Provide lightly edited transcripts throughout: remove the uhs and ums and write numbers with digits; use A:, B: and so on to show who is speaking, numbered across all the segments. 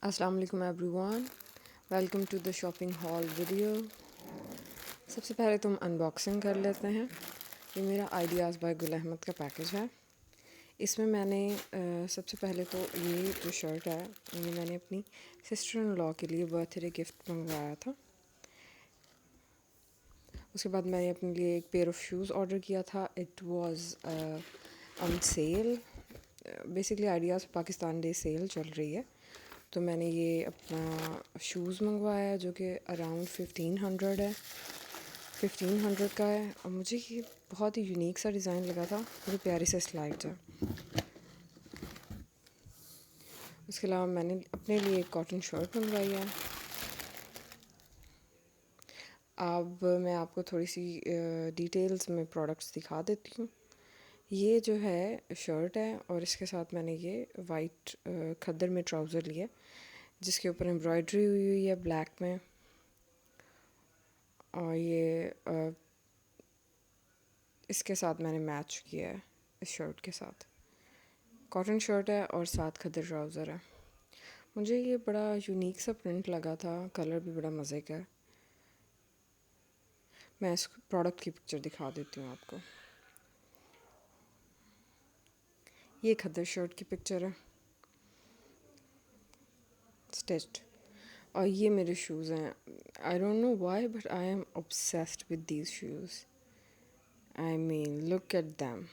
A: अस्सलाम वालेकुम everyone, welcome to the shopping hall video. सबसे पहले तो हम अनबॉक्सिंग कर लेते हैं। ये मेरा आइडियाज़ बाय गुल अहमद का पैकेज है। इसमें मैंने सबसे पहले तो ये जो शर्ट है ये मैंने अपनी सिस्टर इन लॉ के लिए बर्थडे गिफ्ट मंगवाया था। उसके बाद मैंने अपने लिए एक पेयर ऑफ शूज़ ऑर्डर किया था। It was on sale. Basically Ideas Pakistan day sale चल रही है, तो मैंने ये अपना शूज़ मंगवाया जो कि अराउंड 1500 है, 1500 का है। और मुझे ये बहुत ही यूनिक सा डिज़ाइन लगा था, बड़ी प्यारी से स्लाइड है। उसके अलावा मैंने अपने लिए एक कॉटन शर्ट मंगवाई है। अब मैं आपको थोड़ी सी डिटेल्स में प्रोडक्ट्स दिखा देती हूँ। ये जो है शर्ट है और इसके साथ मैंने ये वाइट खद्दर में ट्राउज़र लिया जिसके ऊपर एम्ब्रॉयडरी हुई हुई है ब्लैक में। और ये इसके साथ मैंने मैच किया है इस शर्ट के साथ। कॉटन शर्ट है और साथ खद्दर ट्राउज़र है। मुझे ये बड़ा यूनिक सा प्रिंट लगा था, कलर भी बड़ा मज़े का है। मैं इस प्रोडक्ट की पिक्चर दिखा देती हूँ आपको। ये खद्दर शर्ट की पिक्चर है स्टिच्ड। और ये मेरे शूज़ हैं। I don't know why but I am obsessed with these shoes. I mean look at them.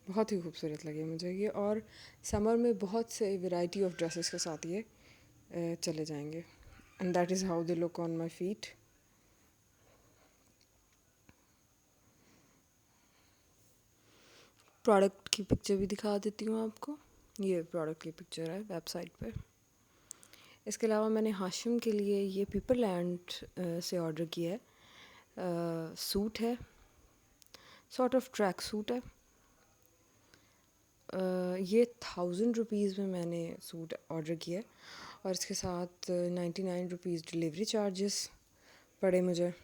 A: बहुत ही खूबसूरत लगे मुझे ये, और समर में बहुत से वैरायटी ऑफ ड्रेसेस के साथ ये चले जाएंगे। And that is how they look on my feet. Product की पिक्चर भी दिखा देती हूँ आपको। ये प्रोडक्ट की पिक्चर है वेबसाइट पे। इसके अलावा मैंने हाशिम के लिए ये पीपरलैंड से ऑर्डर किया है। सूट है, सॉर्ट ऑफ ट्रैक सूट है। ये 1000 रुपीज़ में मैंने सूट ऑर्डर किया है और इसके साथ 99 रुपीज़ डिलीवरी चार्जेस पड़े मुझे।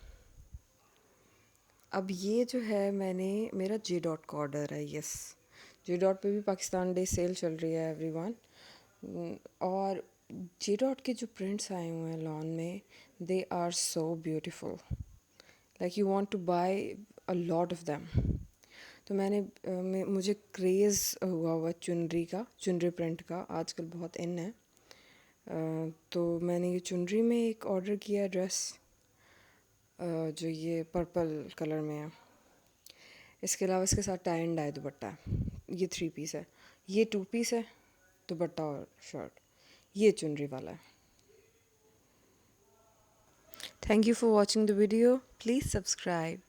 A: अब ये जो है मैंने मेरा जे डॉट का ऑर्डर है। यस, जे डॉट पे भी पाकिस्तान डे सेल चल रही है एवरीवन। और जे डॉट के जो प्रिंट्स आए हुए हैं लॉन में, they are so beautiful, like you want to buy a lot of them. तो मुझे क्रेज़ हुआ चुनरी का, चुनरी प्रिंट का आजकल बहुत इन है। तो मैंने ये चुनरी में एक ऑर्डर किया ड्रेस जो ये पर्पल कलर में है। इसके अलावा इसके साथ टाई एंड डाई दुपट्टा है। ये 3 पीस है, ये 2 पीस है, दुपट्टा और शर्ट। ये चुनरी वाला है। Thank you for watching the video, please subscribe.